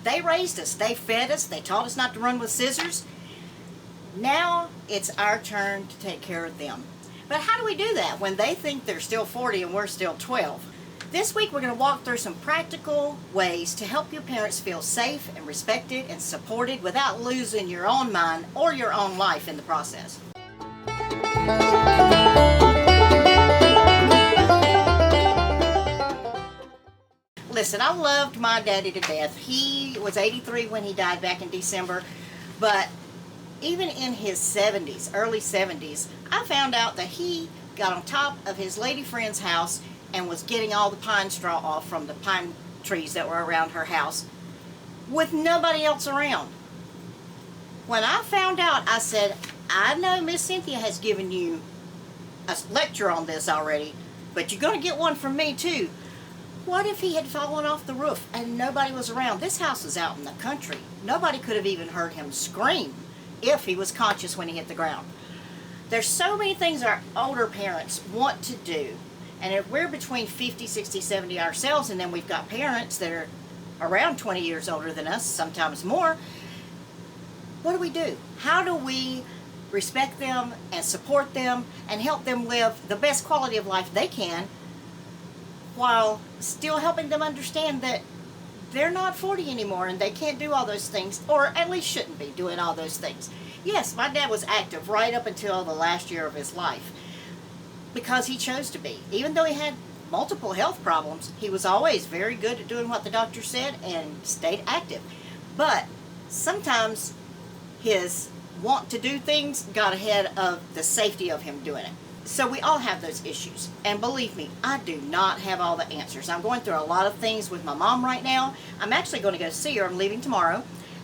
They raised us, they fed us, they taught us not to run with scissors. Now it's our turn to take care of them. But how do we do that when they think they're still 40 and we're still 12? This week we're going to walk through some practical ways to help your parents feel safe and respected and supported without losing your own mind or your own life in the process. Listen, I loved my daddy to death. He was 83 when he died back in December, but even in his 70s, early 70s, I found out that he got on top of his lady friend's house and was getting all the pine straw off from the pine trees that were around her house with nobody else around. When I found out, I said, I know Miss Cynthia has given you a lecture on this already, but you're going to get one from me too. What if he had fallen off the roof and nobody was around? This house is out in the country. Nobody could have even heard him scream if he was conscious when he hit the ground. There's so many things our older parents want to do. And if we're between 50, 60, 70 ourselves, and then we've got parents that are around 20 years older than us, sometimes more, what do? How do we respect them and support them and help them live the best quality of life they can while still helping them understand that they're not 40 anymore and they can't do all those things, or at least shouldn't be doing all those things. Yes, my dad was active right up until the last year of his life because he chose to be. Even though he had multiple health problems, he was always very good at doing what the doctor said and stayed active. But sometimes his want to do things got ahead of the safety of him doing it. So we all have those issues, and believe me, I do not have all the answers. I'm going through a lot of things with my mom right now. I'm actually going to go see her. I'm leaving tomorrow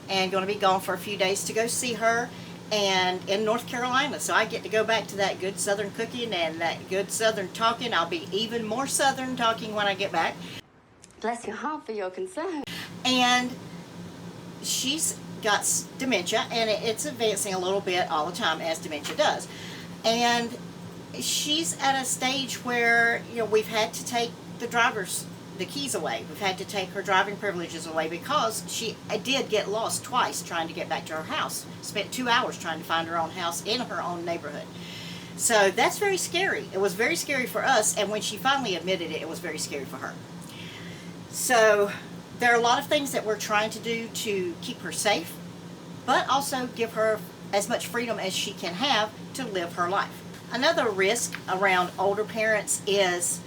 and going to be gone for a few days to go see her and in North Carolina. So I get to go back to that good Southern cooking and that good Southern talking. I'll be even more Southern talking when I get back. Bless your heart for your concern. And she's got dementia, and it's advancing a little bit all the time, as dementia does. And she's at a stage where, you know, we've had to take the keys away. We've had to take her driving privileges away because she did get lost twice trying to get back to her house. Spent 2 hours trying to find her own house in her own neighborhood. So that's very scary. It was very scary for us, and when she finally admitted it, it was very scary for her. So there are a lot of things that we're trying to do to keep her safe, but also give her as much freedom as she can have to live her life. Another risk around older parents is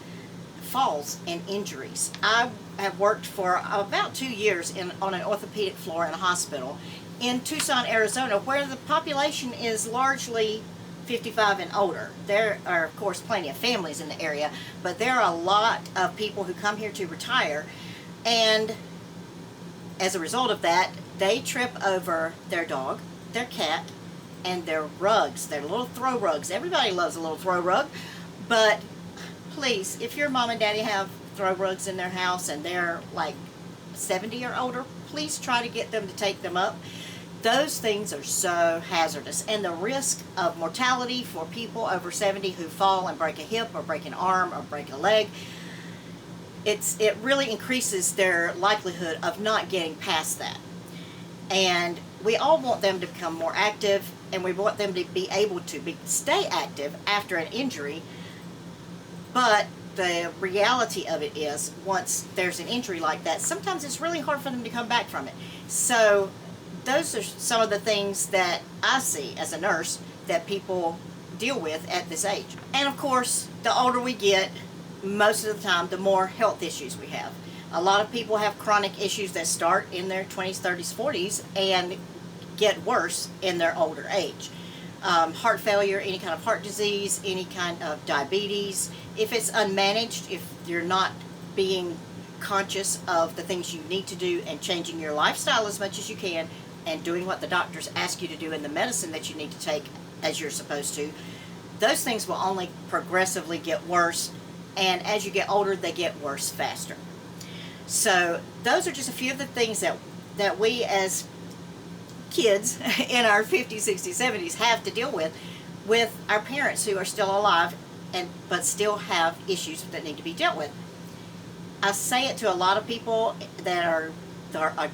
falls and injuries. I have worked for about 2 years on an orthopedic floor in a hospital in Tucson, Arizona, where the population is largely 55 and older. There are, of course, plenty of families in the area, but there are a lot of people who come here to retire, and as a result of that, they trip over their dog, their cat, and their rugs, their little throw rugs. Everybody loves a little throw rug, but please, if your mom and daddy have throw rugs in their house and they're like 70 or older, please try to get them to take them up. Those things are so hazardous, and the risk of mortality for people over 70 who fall and break a hip or break an arm or break a leg, it really increases their likelihood of not getting past that. And we all want them to become more active, and we want them to be able to stay active after an injury. But the reality of it is, once there's an injury like that, sometimes it's really hard for them to come back from it. So those are some of the things that I see as a nurse that people deal with at this age. And of course, the older we get, most of the time, the more health issues we have. A lot of people have chronic issues that start in their 20s, 30s, 40s and get worse in their older age. Heart failure, any kind of heart disease, any kind of diabetes. If it's unmanaged, if you're not being conscious of the things you need to do and changing your lifestyle as much as you can and doing what the doctors ask you to do and the medicine that you need to take as you're supposed to, those things will only progressively get worse, and as you get older, they get worse faster. So those are just a few of the things that we as kids in our 50s, 60s, 70s have to deal with our parents who are still alive but still have issues that need to be dealt with. I say it to a lot of people that are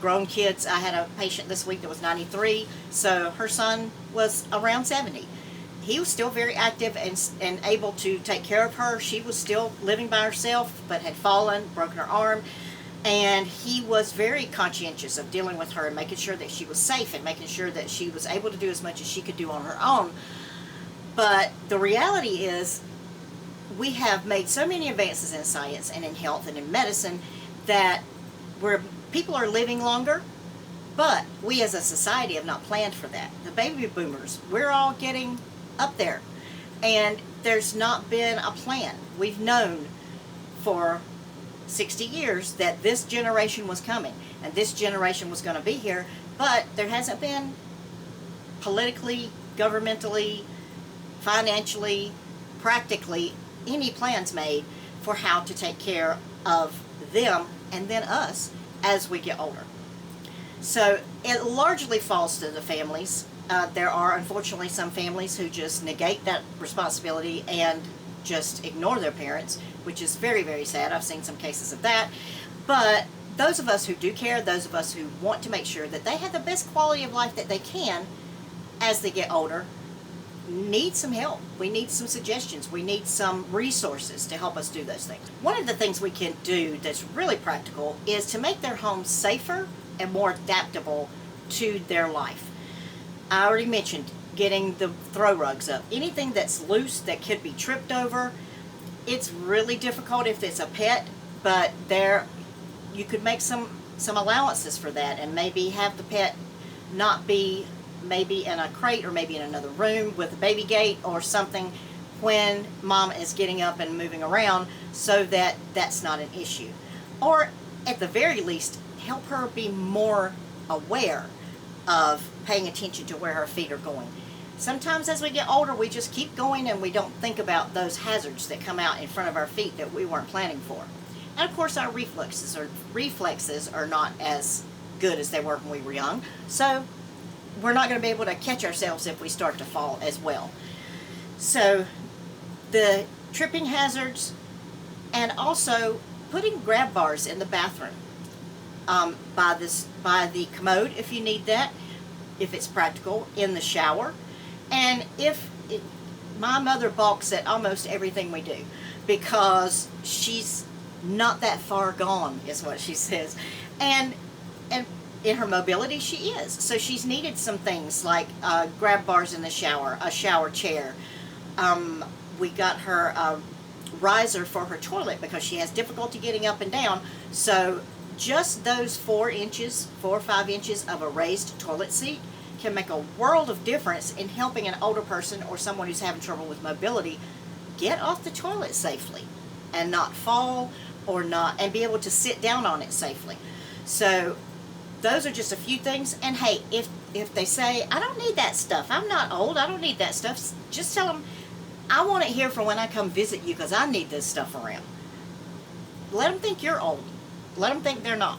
grown kids. I had a patient this week that was 93, so her son was around 70. He was still very active and able to take care of her. She was still living by herself, but had fallen, broken her arm, and he was very conscientious of dealing with her and making sure that she was safe and making sure that she was able to do as much as she could do on her own. But the reality is, we have made so many advances in science and in health and in medicine that where people are living longer, but we as a society have not planned for that. The baby boomers, we're all getting up there, and there's not been a plan. We've known for 60 years that this generation was coming and this generation was going to be here, but there hasn't been politically, governmentally, financially, practically any plans made for how to take care of them and then us as we get older. So it largely falls to the families. There are unfortunately some families who just negate that responsibility and just ignore their parents, which is very, very sad. I've seen some cases of that. But those of us who do care, those of us who want to make sure that they have the best quality of life that they can as they get older, need some help. We need some suggestions. We need some resources to help us do those things. One of the things we can do that's really practical is to make their homes safer and more adaptable to their life. I already mentioned getting the throw rugs up. Anything that's loose that could be tripped over, it's really difficult if it's a pet, but you could make some allowances for that and maybe have the pet not be maybe in a crate or maybe in another room with a baby gate or something when mom is getting up and moving around, so that that's not an issue. Or at the very least, help her be more aware of paying attention to where her feet are going. Sometimes as we get older, we just keep going and we don't think about those hazards that come out in front of our feet that we weren't planning for. And of course our reflexes are not as good as they were when we were young, so we're not going to be able to catch ourselves if we start to fall as well. So the tripping hazards, and also putting grab bars in the bathroom by the commode if you need that, if it's practical, in the shower. And my mother balks at almost everything we do because she's not that far gone, is what she says, and in her mobility she is. So she's needed some things like grab bars in the shower, a shower chair. We got her a riser for her toilet because she has difficulty getting up and down. So just those 4 or 5 inches of a raised toilet seat can make a world of difference in helping an older person or someone who's having trouble with mobility get off the toilet safely and not fall and be able to sit down on it safely. So those are just a few things. And hey, if they say, I don't need that stuff, I'm not old, I don't need that stuff, just tell them, I want it here for when I come visit you because I need this stuff around. Let them think you're old. Let them think they're not.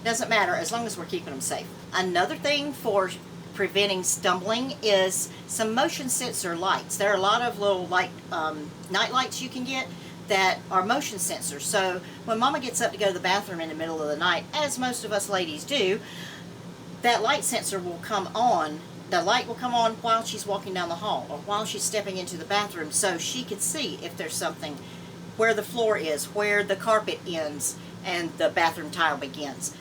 Doesn't matter as long as we're keeping them safe. Another thing for preventing stumbling is some motion sensor lights. There are a lot of little light night lights you can get that are motion sensors. So when mama gets up to go to the bathroom in the middle of the night, as most of us ladies do, that light sensor will come on. The light will come on while she's walking down the hall or while she's stepping into the bathroom, so she can see if there's something, where the floor is, where the carpet ends and the bathroom tile begins.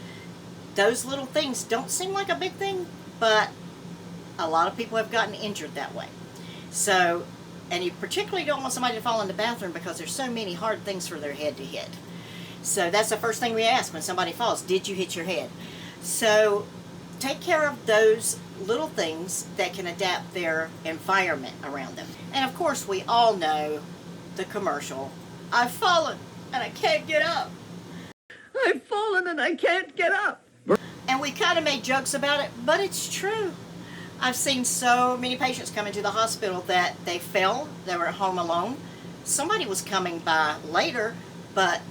Those little things don't seem like a big thing, but a lot of people have gotten injured that way. So, and you particularly don't want somebody to fall in the bathroom because there's so many hard things for their head to hit. So that's the first thing we ask when somebody falls: did you hit your head? So take care of those little things that can adapt their environment around them. And of course we all know the commercial, I've fallen and I can't get up. I've fallen and I can't get up. And we kind of made jokes about it, but it's true. I've seen so many patients come into the hospital that they fell, they were at home alone. Somebody was coming by later, but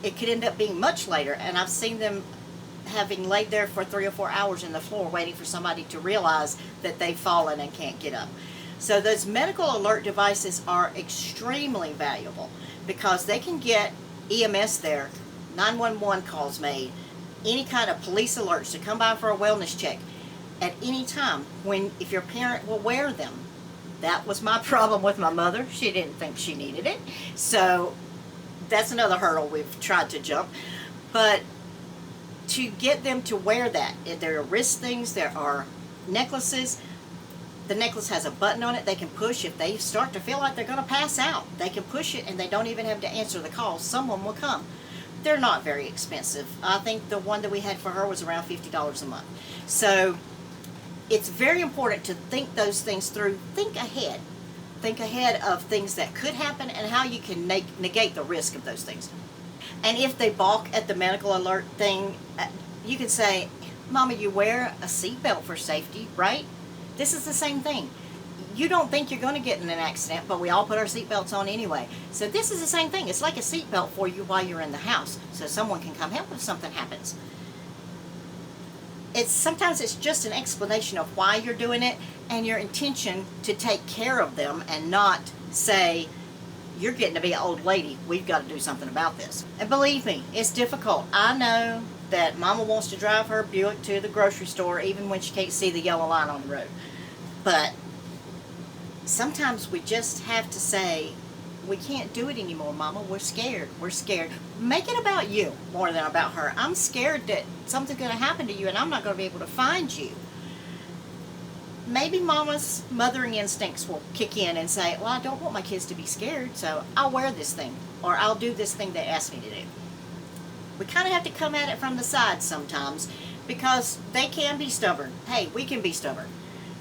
it could end up being much later. And I've seen them having laid there for 3 or 4 hours in the floor waiting for somebody to realize that they've fallen and can't get up. So those medical alert devices are extremely valuable because they can get EMS there, 911 calls made, any kind of police alerts to come by for a wellness check at any time, if your parent will wear them. That was my problem with my mother. She didn't think she needed it. So that's another hurdle we've tried to jump. But to get them to wear that, there are wrist things, there are necklaces. The necklace has a button on it they can push if they start to feel like they're going to pass out. They can push it and they don't even have to answer the call. Someone will come. They're not very expensive. I think the one that we had for her was around $50 a month. So it's very important to think those things through. Think ahead. Think ahead of things that could happen and how you can negate the risk of those things. And if they balk at the medical alert thing, you can say, Mama, you wear a seatbelt for safety, right? This is the same thing. You don't think you're going to get in an accident, but we all put our seatbelts on anyway. So this is the same thing. It's like a seatbelt for you while you're in the house, so someone can come help if something happens. Sometimes it's just an explanation of why you're doing it and your intention to take care of them, and not say, you're getting to be an old lady, we've got to do something about this. And believe me, it's difficult. I know that Mama wants to drive her Buick to the grocery store even when she can't see the yellow line on the road. But sometimes we just have to say, we can't do it anymore, Mama. We're scared. We're scared. Make it about you more than about her. I'm scared that something's going to happen to you and I'm not going to be able to find you. Maybe Mama's mothering instincts will kick in and say, well, I don't want my kids to be scared, so I'll wear this thing, or I'll do this thing they asked me to do. We kind of have to come at it from the side sometimes, because they can be stubborn. Hey, we can be stubborn.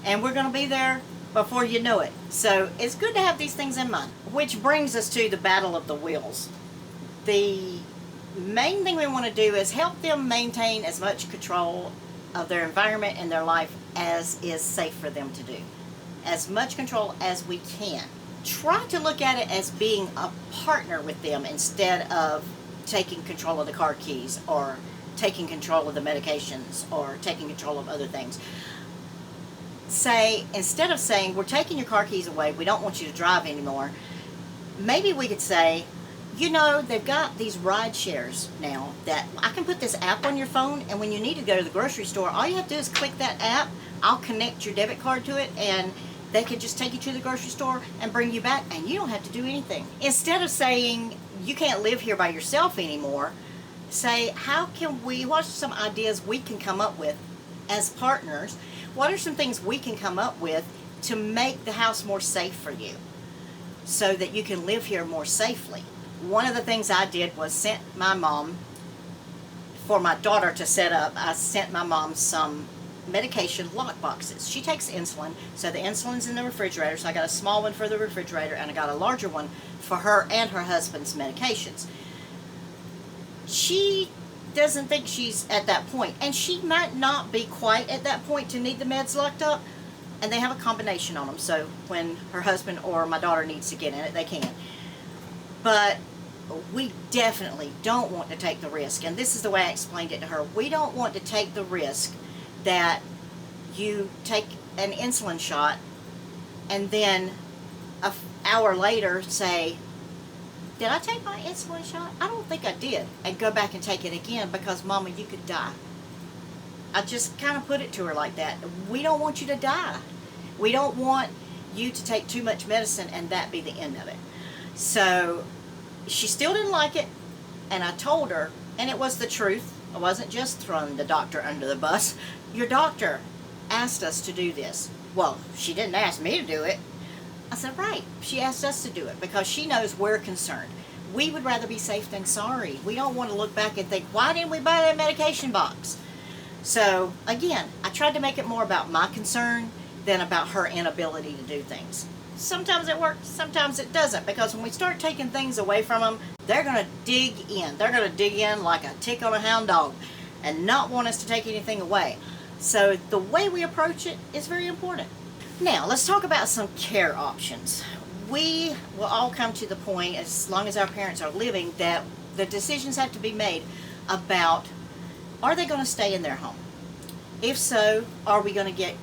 And we're going to be there before you know it. So it's good to have these things in mind. Which brings us to the battle of the wills. The main thing we want to do is help them maintain as much control of their environment and their life as is safe for them to do. As much control as we can. Try to look at it as being a partner with them instead of taking control of the car keys, or taking control of the medications, or taking control of other things. Say, instead of saying, we're taking your car keys away, we don't want you to drive anymore, maybe we could say, you know, they've got these ride shares now that I can put this app on your phone, and when you need to go to the grocery store, all you have to do is click that app. I'll connect your debit card to it, and they can just take you to the grocery store and bring you back, and you don't have to do anything. Instead of saying, you can't live here by yourself anymore, say, what are some ideas we can come up with as partners? What are some things we can come up with to make the house more safe for you so that you can live here more safely? One of the things I did was sent my mom, for my daughter to set up, I sent my mom some medication lock boxes. She takes insulin, so the insulin's in the refrigerator, so I got a small one for the refrigerator and I got a larger one for her and her husband's medications. She doesn't think she's at that point, and she might not be quite at that point to need the meds locked up, and they have a combination on them, so when her husband or my daughter needs to get in it, they can. But we definitely don't want to take the risk, and this is the way I explained it to her. We don't want to take the risk that you take an insulin shot and then an hour later say, did I take my insulin shot? I don't think I did. And go back and take it again because, Mama, you could die. I just kind of put it to her like that. We don't want you to die. We don't want you to take too much medicine and that be the end of it. So she still didn't like it, and I told her, and it was the truth. I wasn't just throwing the doctor under the bus. Your doctor asked us to do this. Well, she didn't ask me to do it. I said, right, she asked us to do it because she knows we're concerned. We would rather be safe than sorry. We don't want to look back and think, why didn't we buy that medication box? So, again, I tried to make it more about my concern than about her inability to do things. Sometimes it works, sometimes it doesn't, because when we start taking things away from them, they're going to dig in. They're going to dig in like a tick on a hound dog and not want us to take anything away. So the way we approach it is very important. Now, let's talk about some care options. We will all come to the point, as long as our parents are living, that the decisions have to be made about, are they going to stay in their home? If so, are we going to get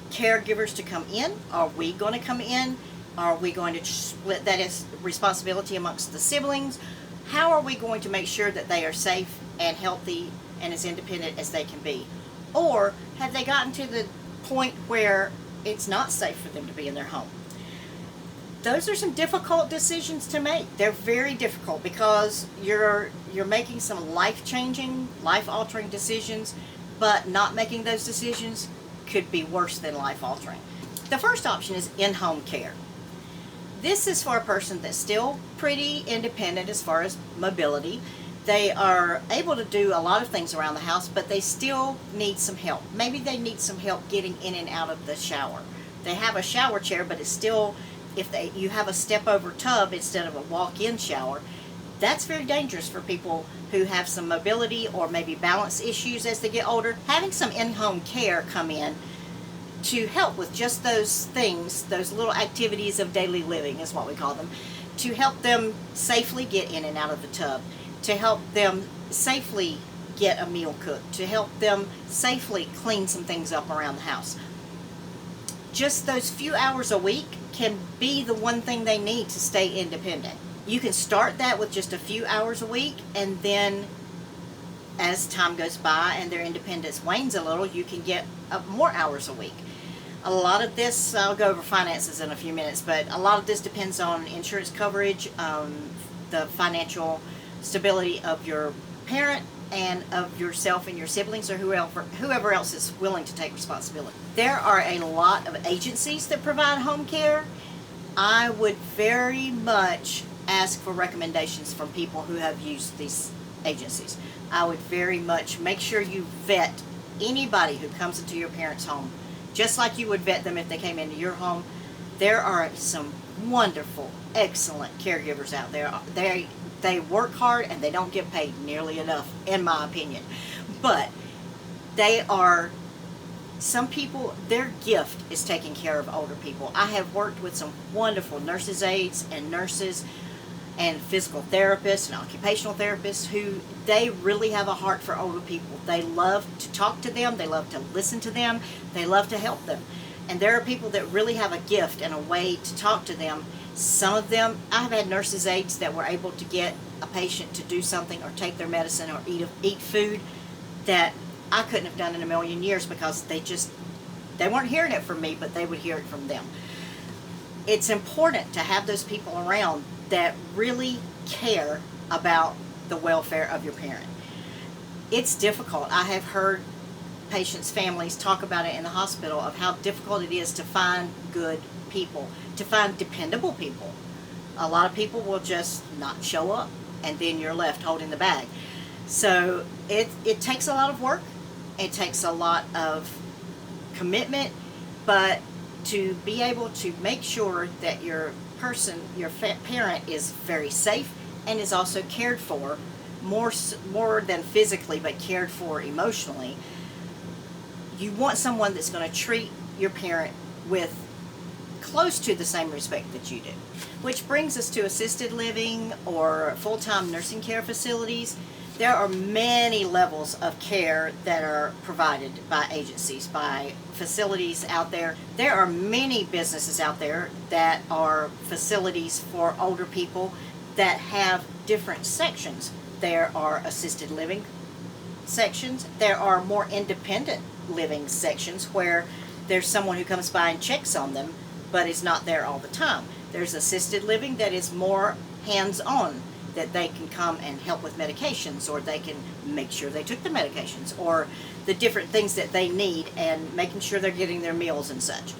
caregivers to come in? Are we going to come in? Are we going to split that responsibility amongst the siblings? How are we going to make sure that they are safe and healthy and as independent as they can be? Or have they gotten to the point where it's not safe for them to be in their home? Those are some difficult decisions to make. They're very difficult because you're making some life-changing, life-altering decisions, but not making those decisions could be worse than life-altering. The first option is in-home care. This is for a person that's still pretty independent as far as mobility. They are able to do a lot of things around the house, but they still need some help. Maybe they need some help getting in and out of the shower. They have a shower chair, but it's still, you have a step-over tub instead of a walk-in shower, that's very dangerous for people who have some mobility or maybe balance issues as they get older. Having some in-home care come in to help with just those things, those little activities of daily living is what we call them, to help them safely get in and out of the tub, to help them safely get a meal cooked, to help them safely clean some things up around the house. Just those few hours a week can be the one thing they need to stay independent. You can start that with just a few hours a week, and then as time goes by and their independence wanes a little, you can get more hours a week. A lot of this, I'll go over finances in a few minutes, but a lot of this depends on insurance coverage, the financial stability of your parent and of yourself and your siblings or whoever else is willing to take responsibility. There are a lot of agencies that provide home care. I would very much ask for recommendations from people who have used these agencies. I would very much make sure you vet anybody who comes into your parents' home, just like you would vet them if they came into your home. There are some wonderful, excellent caregivers out there. They work hard and they don't get paid nearly enough, in my opinion. But some people, their gift is taking care of older people. I have worked with some wonderful nurses' aides and nurses and physical therapists and occupational therapists who they really have a heart for older people. They love to talk to them, they love to listen to them, they love to help them. And there are people that really have a gift and a way to talk to them. Some of them, I've had nurses' aides that were able to get a patient to do something or take their medicine or eat food that I couldn't have done in a million years because they weren't hearing it from me, but they would hear it from them. It's important to have those people around that really care about the welfare of your parent. It's difficult. I have heard patients' families talk about it in the hospital of how difficult it is to find good people, to find dependable people. A lot of people will just not show up, and then you're left holding the bag. So it takes a lot of work. It takes a lot of commitment, but to be able to make sure that your parent is very safe and is also cared for, more than physically, but cared for emotionally. You want someone that's going to treat your parent with close to the same respect that you do. Which brings us to assisted living or full-time nursing care facilities. There are many levels of care that are provided by agencies, by facilities out there. There are many businesses out there that are facilities for older people that have different sections. There are assisted living sections. There are more independent living sections where there's someone who comes by and checks on them, but is not there all the time. There's assisted living that is more hands-on, that they can come and help with medications, or they can make sure they took the medications, or the different things that they need, and making sure they're getting their meals and such.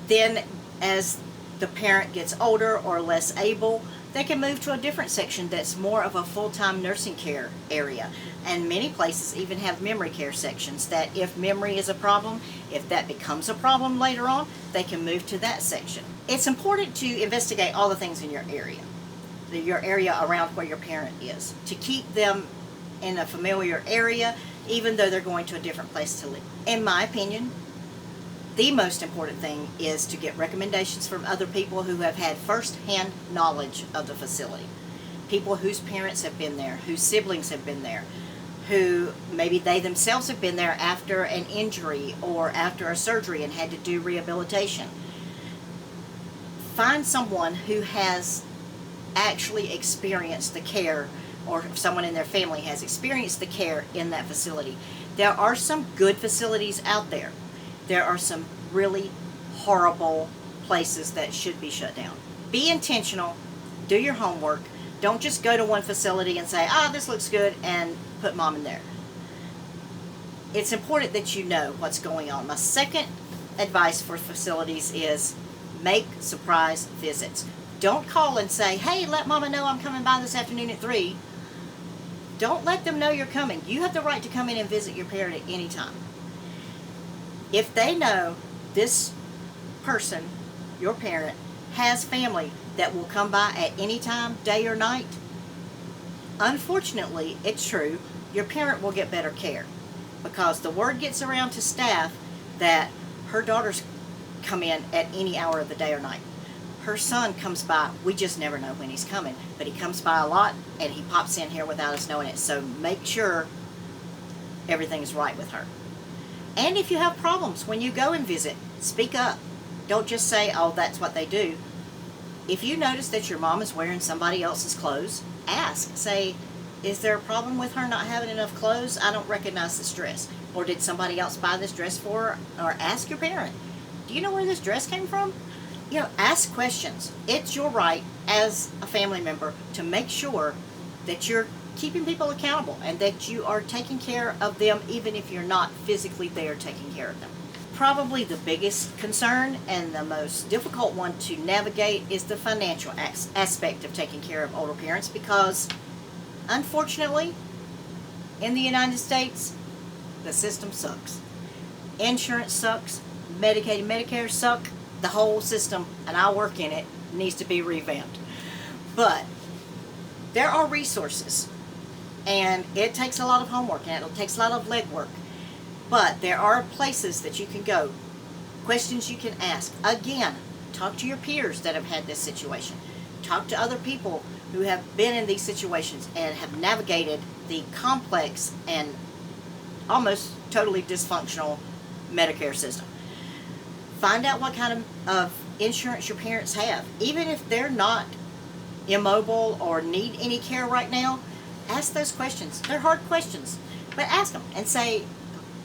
Then as the parent gets older or less able, they can move to a different section that's more of a full-time nursing care area. And many places even have memory care sections that if memory is a problem, if that becomes a problem later on, they can move to that section. It's important to investigate all the things in your area around where your parent is, to keep them in a familiar area even though they're going to a different place to live. In my opinion, the most important thing is to get recommendations from other people who have had first-hand knowledge of the facility. People whose parents have been there, whose siblings have been there, who maybe they themselves have been there after an injury or after a surgery and had to do rehabilitation. Find someone who has actually experienced the care or if someone in their family has experienced the care in that facility. There are some good facilities out there. There are some really horrible places that should be shut down. Be intentional. Do your homework. Don't just go to one facility and say, this looks good, and put mom in there. It's important that you know what's going on. My second advice for facilities is make surprise visits. Don't call and say, hey, let mama know I'm coming by this afternoon at 3. Don't let them know you're coming. You have the right to come in and visit your parent at any time. If they know this person, your parent, has family that will come by at any time, day or night, unfortunately, it's true, your parent will get better care, because the word gets around to staff that her daughters come in at any hour of the day or night. Her son comes by, we just never know when he's coming, but he comes by a lot and he pops in here without us knowing it. So make sure everything's right with her. And if you have problems when you go and visit, speak up. Don't just say, that's what they do. If you notice that your mom is wearing somebody else's clothes, ask. Say, is there a problem with her not having enough clothes? I don't recognize this dress. Or did somebody else buy this dress for her? Or ask your parent, do you know where this dress came from? Ask questions. It's your right as a family member to make sure that you're keeping people accountable and that you are taking care of them even if you're not physically there taking care of them. Probably the biggest concern and the most difficult one to navigate is the financial aspect of taking care of older parents, because unfortunately in the United States the system sucks. Insurance sucks, Medicaid and Medicare suck. The whole system, and I work in it, needs to be revamped. But there are resources, and it takes a lot of homework, and it takes a lot of legwork. But there are places that you can go, questions you can ask. Again, talk to your peers that have had this situation. Talk to other people who have been in these situations and have navigated the complex and almost totally dysfunctional Medicare system. Find out what kind of insurance your parents have. Even if they're not immobile or need any care right now, ask those questions. They're hard questions, but ask them and say,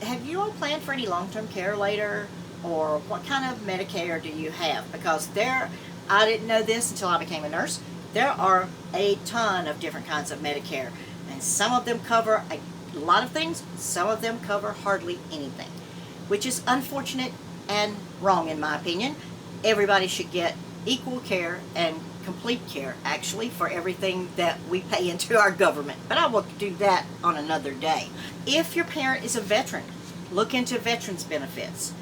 have you all planned for any long-term care later? Or what kind of Medicare do you have? Because I didn't know this until I became a nurse, there are a ton of different kinds of Medicare. And some of them cover a lot of things, some of them cover hardly anything, which is unfortunate and wrong in my opinion. Everybody should get equal care and complete care, actually, for everything that we pay into our government. But I will do that on another day. If your parent is a veteran, look into veterans benefits.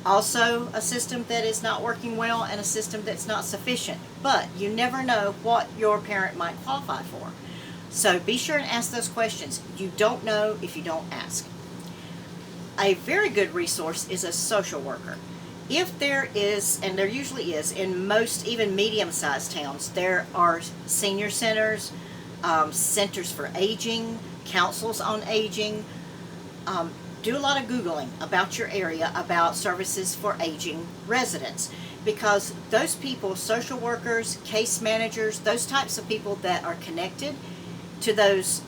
Also, a system that is not working well and a system that's not sufficient. But you never know what your parent might qualify for. So be sure and ask those questions. You don't know if you don't ask. A very good resource is a social worker. If there is, and there usually is, in most even medium-sized towns, there are senior centers, centers for aging, councils on aging. Do a lot of Googling about your area, about services for aging residents, because those people, social workers, case managers, those types of people that are connected to those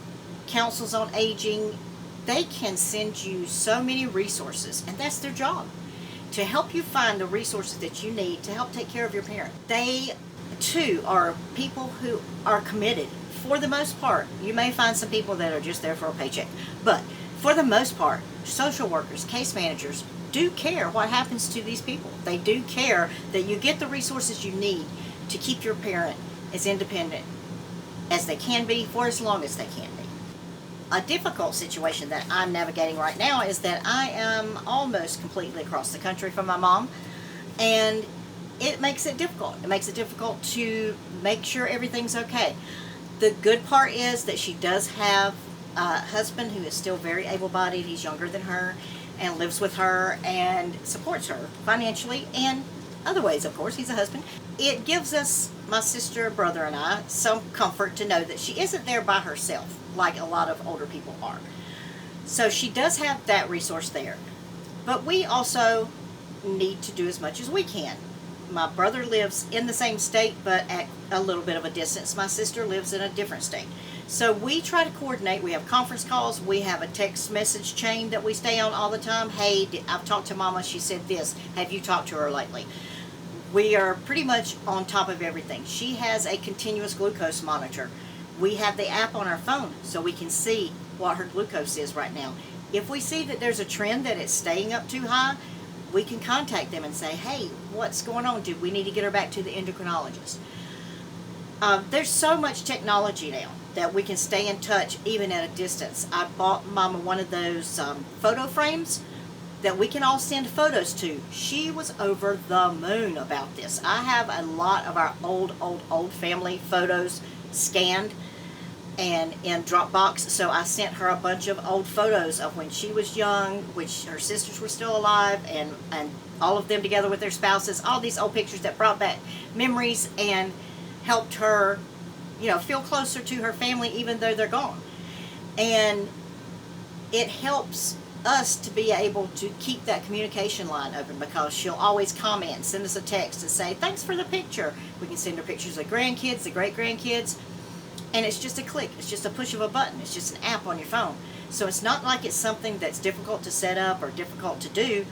councils on aging, they can send you so many resources, and that's their job, to help you find the resources that you need to help take care of your parent. They, too, are people who are committed. For the most part, you may find some people that are just there for a paycheck, but for the most part, social workers, case managers do care what happens to these people. They do care that you get the resources you need to keep your parent as independent as they can be for as long as they can be. A difficult situation that I'm navigating right now is that I am almost completely across the country from my mom, and it makes it difficult. It makes it difficult to make sure everything's okay. The good part is that she does have a husband who is still very able-bodied. He's younger than her and lives with her and supports her financially and other ways, of course. He's a husband. It gives us, my sister, brother, and I, some comfort to know that she isn't there by herself like a lot of older people are. So she does have that resource there. But we also need to do as much as we can. My brother lives in the same state but at a little bit of a distance. My sister lives in a different state. So we try to coordinate. We have conference calls. We have a text message chain that we stay on all the time. Hey, I've talked to Mama. She said this. Have you talked to her lately? We are pretty much on top of everything. She has a continuous glucose monitor. We have the app on our phone so we can see what her glucose is right now. If we see that there's a trend that it's staying up too high, we can contact them and say, hey, what's going on? Do we need to get her back to the endocrinologist? There's so much technology now that we can stay in touch even at a distance. I bought Mama one of those photo frames that we can all send photos to. She was over the moon about this. I have a lot of our old family photos scanned and in Dropbox, so I sent her a bunch of old photos of when she was young, which her sisters were still alive, and all of them together with their spouses, all these old pictures that brought back memories and helped her, you know, feel closer to her family even though they're gone. And it helps us to be able to keep that communication line open, because she'll always comment, send us a text and say, thanks for the picture. We can send her pictures of grandkids, the great-grandkids, and it's just a click. It's just a push of a button. It's just an app on your phone. So it's not like it's something that's difficult to set up or difficult to do.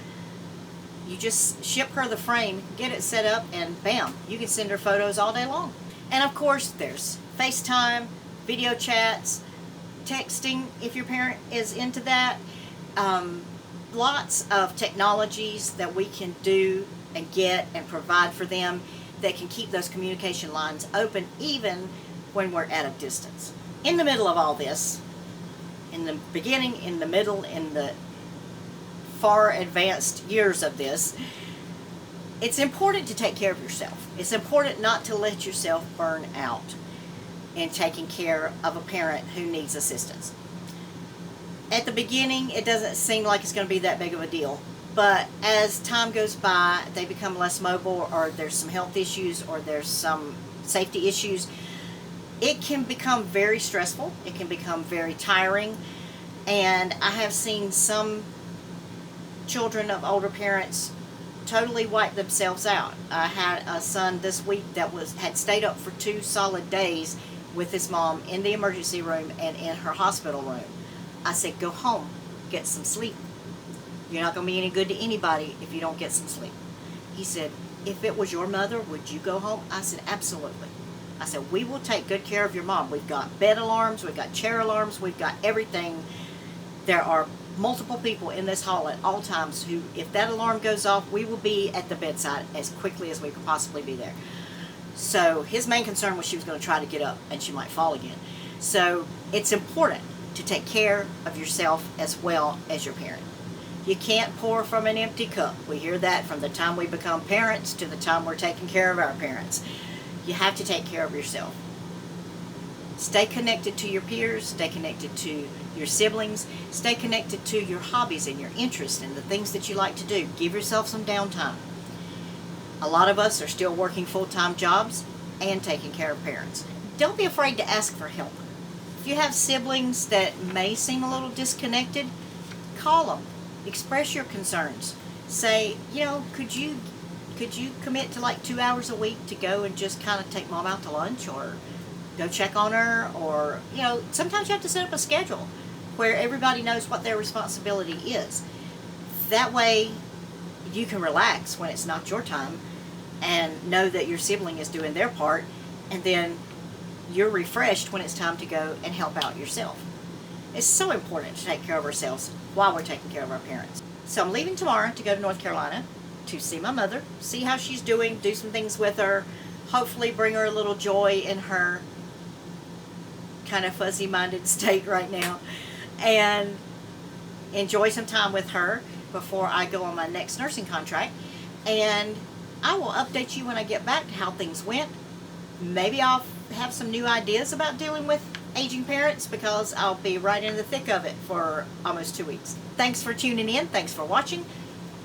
You just ship her the frame, get it set up, and bam, you can send her photos all day long. And of course, there's FaceTime, video chats, texting if your parent is into that. Lots of technologies that we can do and get and provide for them that can keep those communication lines open even when we're at a distance. In the middle of all this, in the beginning, in the middle, in the far advanced years of this, it's important to take care of yourself. It's important not to let yourself burn out in taking care of a parent who needs assistance. At the beginning, it doesn't seem like it's going to be that big of a deal. But as time goes by, they become less mobile, or there's some health issues, or there's some safety issues. It can become very stressful. It can become very tiring. And I have seen some children of older parents totally wipe themselves out. I had a son this week that had stayed up for 2 solid days with his mom in the emergency room and in her hospital room. I said, go home, get some sleep. You're not going to be any good to anybody if you don't get some sleep. He said, if it was your mother, would you go home? I said, absolutely. I said, we will take good care of your mom. We've got bed alarms, we've got chair alarms, we've got everything. There are multiple people in this hall at all times who, if that alarm goes off, we will be at the bedside as quickly as we could possibly be there. So his main concern was she was going to try to get up and she might fall again. So it's important to take care of yourself as well as your parent. You can't pour from an empty cup. We hear that from the time we become parents to the time we're taking care of our parents. You have to take care of yourself. Stay connected to your peers, stay connected to your siblings, stay connected to your hobbies and your interests and the things that you like to do. Give yourself some downtime. A lot of us are still working full-time jobs and taking care of parents. Don't be afraid to ask for help. If you have siblings that may seem a little disconnected, call them. Express your concerns. Say, you know, could you commit to like 2 hours a week to go and just kind of take mom out to lunch, or go check on her, or, you know, sometimes you have to set up a schedule where everybody knows what their responsibility is. That way you can relax when it's not your time and know that your sibling is doing their part, and then you're refreshed when it's time to go and help out yourself. It's so important to take care of ourselves while we're taking care of our parents. So I'm leaving tomorrow to go to North Carolina to see my mother, see how she's doing, do some things with her, hopefully bring her a little joy in her kind of fuzzy-minded state right now, and enjoy some time with her before I go on my next nursing contract. And I will update you when I get back how things went. Maybe I'll have some new ideas about dealing with aging parents, because I'll be right in the thick of it for almost 2 weeks. Thanks for tuning in. Thanks for watching.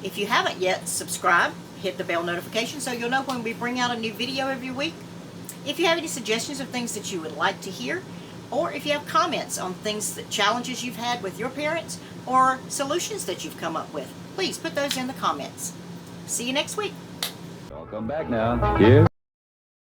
If you haven't yet, subscribe, hit the bell notification so you'll know when we bring out a new video every week. If you have any suggestions of things that you would like to hear, or if you have comments on things, that challenges you've had with your parents, or solutions that you've come up with, please put those in the comments. See you next week. Welcome back now. Here's